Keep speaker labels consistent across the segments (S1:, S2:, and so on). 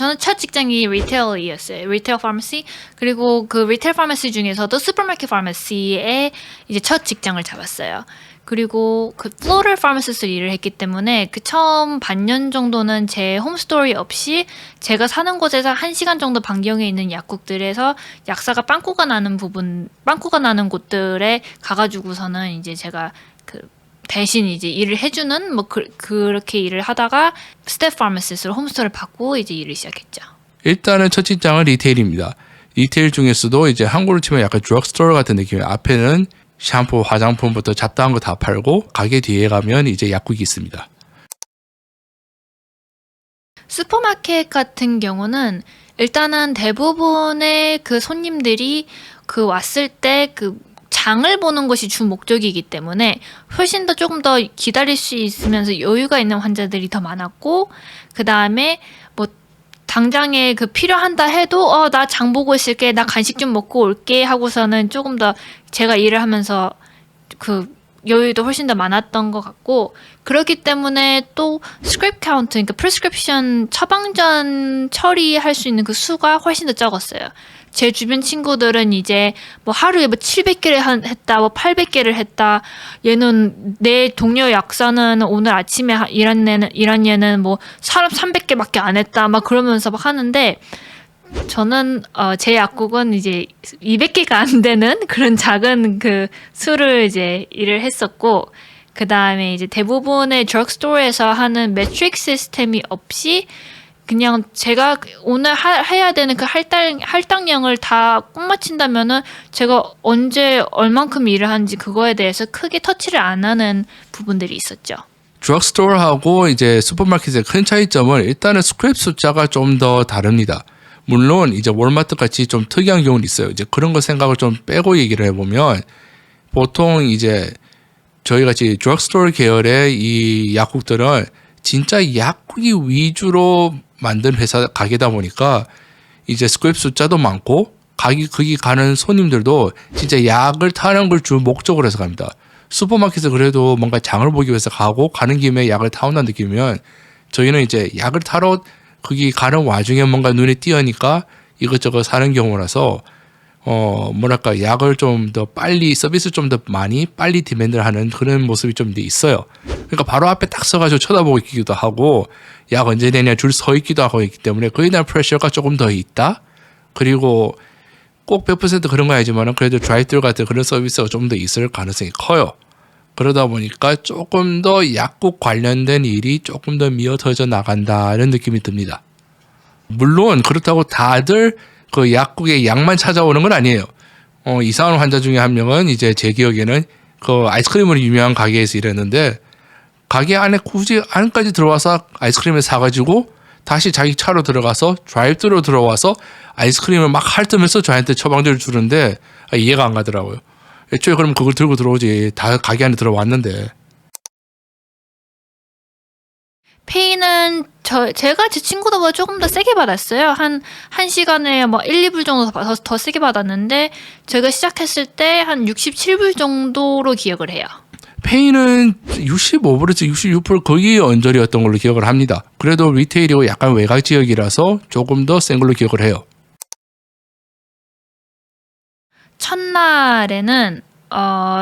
S1: 저는 첫 직장이 리테일이었어요. 리테일 파마시. 그리고 그 리테일 파마시 중에서도 슈퍼마켓 파마시에 이제 첫 직장을 잡았어요. 그리고 그 플로럴 파마시스트로 일을 했기 때문에 그 처음 반년 정도는 제 홈스토리 없이 제가 사는 곳에서 1시간 정도 반경에 있는 약국들에서 약사가 빵꾸가 나는 곳들에 가가지고서는 이제 제가 그 대신 이제 일을 해주는 뭐 그렇게 일을 하다가 스텝 파마시스트로 홈스토리를 받고 이제 일을 시작했죠.
S2: 일단은 첫 직장은 리테일입니다. 리테일 중에서도 이제 한국으로 치면 약간 드럭스토어 같은 느낌이에요. 앞에는 샴푸, 화장품부터 잡다한 거 다 팔고 가게 뒤에 가면 이제 약국이 있습니다.
S1: 슈퍼마켓 같은 경우는 일단은 대부분의 그 손님들이 그 왔을 때 그 장을 보는 것이 주 목적이기 때문에 훨씬 더 조금 더 기다릴 수 있으면서 여유가 있는 환자들이 더 많았고, 그 다음에 뭐 당장에 그 필요한다 해도 나 장 보고 있을게, 나 간식 좀 먹고 올게 하고서는 조금 더 제가 일을 하면서 그 여유도 훨씬 더 많았던 것 같고, 그렇기 때문에 또 스크립트 카운트, 그러니까 프리스크립션 처방전 처리할 수 있는 그 수가 훨씬 더 적었어요. 제 주변 친구들은 이제 뭐 하루에 뭐 700개를 했다, 뭐 800개를 했다. 얘는 내 동료 약사는 오늘 아침에 일한 얘는 뭐 사람 300개밖에 안 했다, 막 그러면서 막 하는데, 저는 제 약국은 이제 200개가 안 되는 그런 작은 그 수를 이제 일을 했었고, 그 다음에 이제 대부분의 드럭스토어에서 하는 매트릭 시스템이 없이 그냥 제가 오늘 해야 되는 그 할당량을 다 꼭 맞춘다면은 제가 언제 얼만큼 일을 하는지 그거에 대해서 크게 터치를 안 하는 부분들이 있었죠.
S2: 드럭스토어하고 이제 슈퍼마켓의 큰 차이점은 일단은 스크립 숫자가 좀 더 다릅니다. 물론 이제 월마트 같이 좀 특이한 경우는 있어요. 이제 그런 거 생각을 좀 빼고 얘기를 해보면, 보통 이제 저희 같이 드럭스토어 계열의 이 약국들은 진짜 약국이 위주로 만든 회사 가게다 보니까 이제 스크립 숫자도 많고 거기 가는 손님들도 진짜 약을 타는 걸 주 목적으로 해서 갑니다. 슈퍼마켓에 그래도 뭔가 장을 보기 위해서 가고 가는 김에 약을 타온다는 느낌이면, 저희는 이제 약을 타러 거기 가는 와중에 뭔가 눈에 띄으니까 이것저것 사는 경우라서 뭐랄까, 약을 좀 더 빨리, 서비스 좀 더 많이 빨리 디맨드를 하는 그런 모습이 좀 있어요. 그러니까 바로 앞에 딱 서가지고 쳐다보고 있기도 하고, 약 언제 되냐 줄 서 있기도 하고 있기 때문에 거기에 대한 프레셔가 조금 더 있다. 그리고 꼭 100% 그런 거 아니지만 그래도 드라이브스루 같은 그런 서비스가 좀 더 있을 가능성이 커요. 그러다 보니까 조금 더 약국 관련된 일이 조금 더 미어터져 나간다는 느낌이 듭니다. 물론 그렇다고 다들 그 약국에 약만 찾아오는 건 아니에요. 이상한 환자 중에 한 명은 이제 제 기억에는 그 아이스크림으로 유명한 가게에서 일했는데, 가게 안에 굳이 안까지 들어와서 아이스크림을 사가지고 다시 자기 차로 들어가서 드라이브스루로 들어와서 아이스크림을 막 핥으면서 저한테 처방전을 주는데 이해가 안 가더라고요. 애초에 그럼 그걸 들고 들어오지, 다 가게 안에 들어왔는데.
S1: 페이는 제가 제 친구들보다 조금 더 세게 받았어요. 한 시간에 뭐 1, 2불 정도 더 세게 받았는데, 제가 시작했을 때 한 67불 정도로 기억을 해요.
S2: 페이는 65%에서 66% 거기 언저리였던 걸로 기억을 합니다. 그래도 리테일이고 약간 외곽 지역이라서 조금 더 센 걸로 기억을 해요.
S1: 첫날에는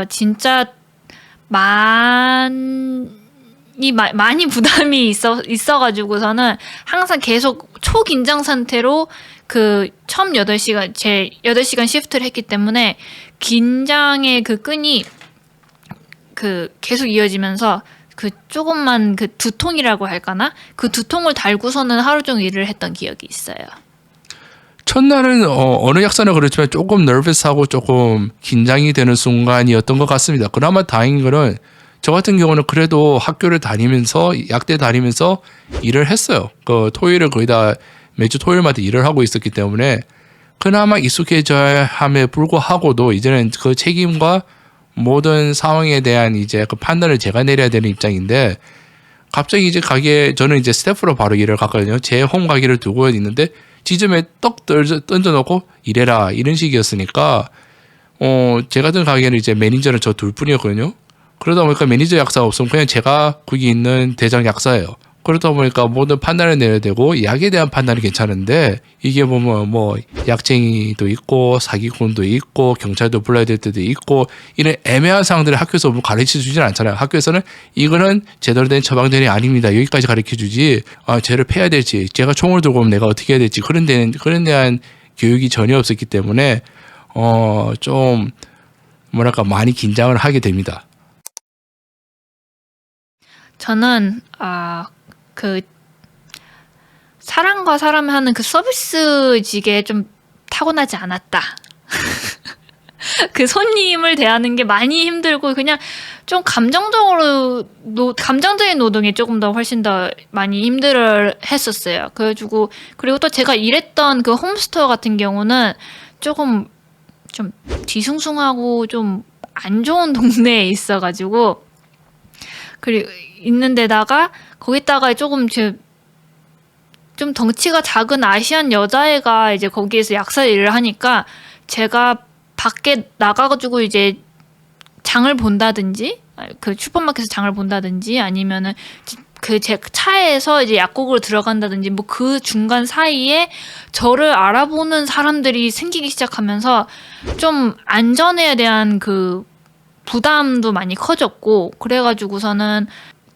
S1: 진짜 많이 부담이 있어가지고서는 항상 계속 초긴장 상태로 그 처음 8시간, 제 8시간 시프트를 했기 때문에 긴장의 그 끈이 그 계속 이어지면서 그 조금만 그 두통이라고 할까나? 그 두통을 달고서는 하루 종일 일을 했던 기억이 있어요.
S2: 첫날은 어느 약사나 그렇지만 조금 nervous하고 조금 긴장이 되는 순간이었던 것 같습니다. 그나마 다행인 거는 저 같은 경우는 그래도 학교를 다니면서 약대 다니면서 일을 했어요. 그 토요일을 거의 다 매주 토요일마다 일을 하고 있었기 때문에 그나마 익숙해져야 함에 불구하고도 이제는 그 책임과 모든 상황에 대한 이제 그 판단을 제가 내려야 되는 입장인데, 갑자기 이제 저는 이제 스태프로 바로 일을 갔거든요. 제 홈 가게를 두고 있는데 지점에 떡 던져놓고 일해라 이런 식이었으니까 제 같은 가게는 이제 매니저는 저 둘뿐이었거든요. 그러다 보니까 매니저 약사가 없으면 그냥 제가 거기 있는 대장 약사예요. 그러다 보니까 모든 판단을 내야 되고 약에 대한 판단이 괜찮은데 이게 보면 뭐 약쟁이도 있고 사기꾼도 있고 경찰도 불러야 될 때도 있고 이런 애매한 상황들을 학교에서 뭐 가르쳐 주진 않잖아요. 학교에서는 이거는 제대로 된 처방전이 아닙니다. 여기까지 가르쳐 주지 쟤를 패야 될지 제가 총을 들고 오면 내가 어떻게 해야 될지 그런 대한 교육이 전혀 없었기 때문에 좀 뭐랄까 많이 긴장을 하게 됩니다.
S1: 저는 그 사람과 사람 하는 그 서비스직에 좀 타고나지 않았다. 그 손님을 대하는 게 많이 힘들고 그냥 좀 감정적인 노동이 조금 더 훨씬 더 많이 힘들어 했었어요. 그래가지고 그리고 또 제가 일했던 그 홈스토어 같은 경우는 조금 좀 뒤숭숭하고 좀 안 좋은 동네에 있어가지고 그리고 있는데다가 거기다가 조금 좀 덩치가 작은 아시안 여자애가 이제 거기에서 약사 일을 하니까 제가 밖에 나가가지고 이제 장을 본다든지 그 슈퍼마켓에서 장을 본다든지 아니면은 그 제 차에서 이제 약국으로 들어간다든지 뭐 그 중간 사이에 저를 알아보는 사람들이 생기기 시작하면서 좀 안전에 대한 그 부담도 많이 커졌고 그래가지고서는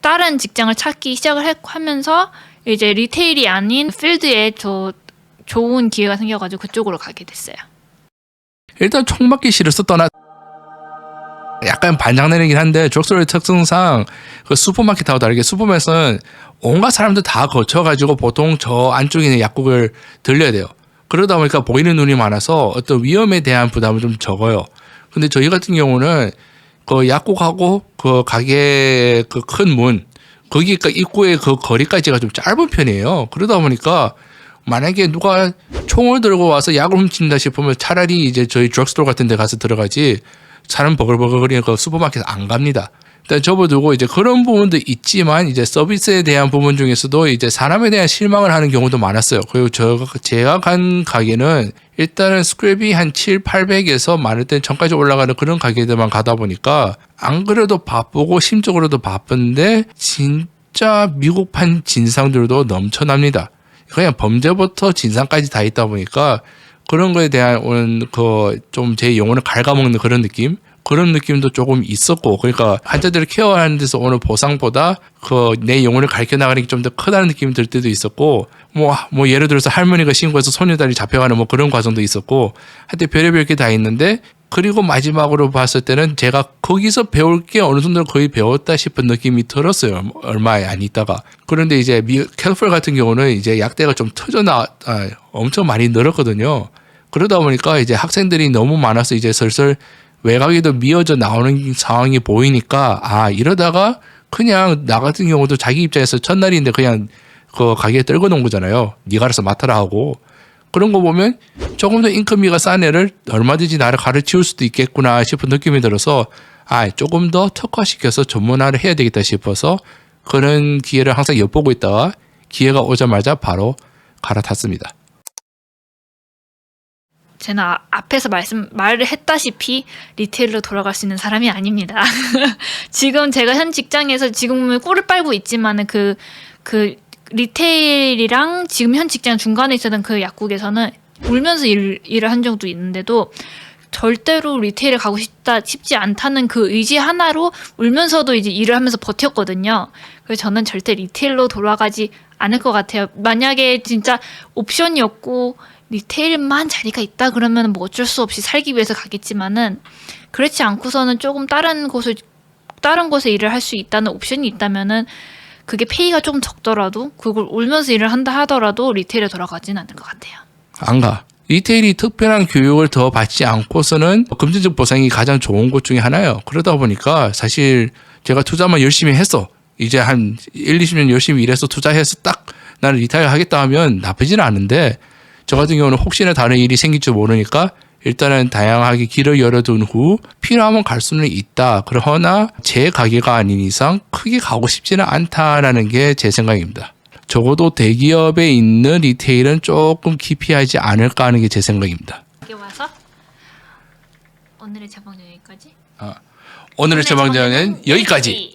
S1: 다른 직장을 찾기 시작을 하면서 이제 리테일이 아닌 필드에 좋은 기회가 생겨가지고 그쪽으로 가게 됐어요.
S2: 일단 총 맞기 싫어서 약간 반장내리긴 한데 드럭스토어의 특성상 그 슈퍼마켓하고 다르게 슈퍼마켓은 온갖 사람들 다 거쳐가지고 보통 저 안쪽에 있는 약국을 들려야 돼요. 그러다 보니까 보이는 눈이 많아서 어떤 위험에 대한 부담은 좀 적어요. 근데 저희 같은 경우는 그 약국하고 그 가게 그 큰 문 거기가 입구의 그 거리까지가 좀 짧은 편이에요. 그러다 보니까 만약에 누가 총을 들고 와서 약을 훔친다 싶으면 차라리 이제 저희 드럭스토어 같은 데 가서 들어가지 사람 버글버글거리는 그 슈퍼마켓 안 갑니다. 일단 접어두고 이제 그런 부분도 있지만 이제 서비스에 대한 부분 중에서도 이제 사람에 대한 실망을 하는 경우도 많았어요. 그리고 제가 간 가게는 일단은 스크랩이 한 7, 800에서 많을 땐 1000까지 올라가는 그런 가게들만 가다 보니까 안 그래도 바쁘고 심적으로도 바쁜데 진짜 미국판 진상들도 넘쳐납니다. 그냥 범죄부터 진상까지 다 있다 보니까 그런 거에 대한 그 좀 제 영혼을 갉아먹는 그런 느낌도 조금 있었고 그러니까 환자들을 케어하는 데서 오는 보상보다 그 내 영혼을 가르쳐 나가는 게 좀 더 크다는 느낌이 들 때도 있었고 뭐 예를 들어서 할머니가 신고해서 소녀다리 잡혀가는 뭐 그런 과정도 있었고 하여튼 별의별 게 다 있는데 그리고 마지막으로 봤을 때는 제가 거기서 배울 게 어느 정도 거의 배웠다 싶은 느낌이 들었어요. 얼마 안 있다가. 그런데 이제 캘리포니아 같은 경우는 이제 약대가 좀 엄청 많이 늘었거든요. 그러다 보니까 이제 학생들이 너무 많아서 이제 슬슬 외곽에도 미어져 나오는 상황이 보이니까 이러다가 그냥 나 같은 경우도 자기 입장에서 첫날인데 그냥 그 가게에 떨궈 놓은 거잖아요. 네가 알아서 맡아라 하고. 그런 거 보면 조금 더 인건비가 싼 애를 얼마든지 나를 가르치울 수도 있겠구나 싶은 느낌이 들어서 조금 더 특화시켜서 전문화를 해야 되겠다 싶어서 그런 기회를 항상 엿보고 있다가 기회가 오자마자 바로 갈아탔습니다.
S1: 저는 앞에서 말을 했다시피 리테일로 돌아갈 수 있는 사람이 아닙니다. 지금 제가 현 직장에서 지금은 꿀을 빨고 있지만은 그 리테일이랑 지금 현 직장 중간에 있었던 그 약국에서는 울면서 일을 한 적도 있는데도 절대로 리테일에 가고 싶지 않다는 그 의지 하나로 울면서도 이제 일을 하면서 버텼거든요. 그래서 저는 절대 리테일로 돌아가지 않을 것 같아요. 만약에 진짜 옵션이 없고 리테일만 자리가 있다 그러면 뭐 어쩔 수 없이 살기 위해서 가겠지만은 그렇지 않고서는 조금 다른 곳에 일을 할 수 있다는 옵션이 있다면은 그게 페이가 좀 적더라도 그걸 울면서 일을 한다 하더라도 리테일에 돌아가지는 않을 것 같아요.
S2: 안 가. 리테일이 특별한 교육을 더 받지 않고서는 금전적 보상이 가장 좋은 것 중에 하나예요. 그러다 보니까 사실 제가 투자만 열심히 했어. 이제 한 1, 20년 열심히 일해서 투자해서 딱 나는 리타이어 하겠다 하면 나쁘지는 않은데 저 같은 경우는 혹시나 다른 일이 생길 줄 모르니까 일단은 다양하게 길을 열어둔 후 필요하면 갈 수는 있다. 그러나 제 가게가 아닌 이상 크게 가고 싶지는 않다라는 게 제 생각입니다. 적어도 대기업에 있는 리테일은 조금 기피하지 않을까 하는 게 제 생각입니다.
S1: 여기 와서 오늘의 제방전 여기까지.
S2: 오늘의 제방전은 여기까지.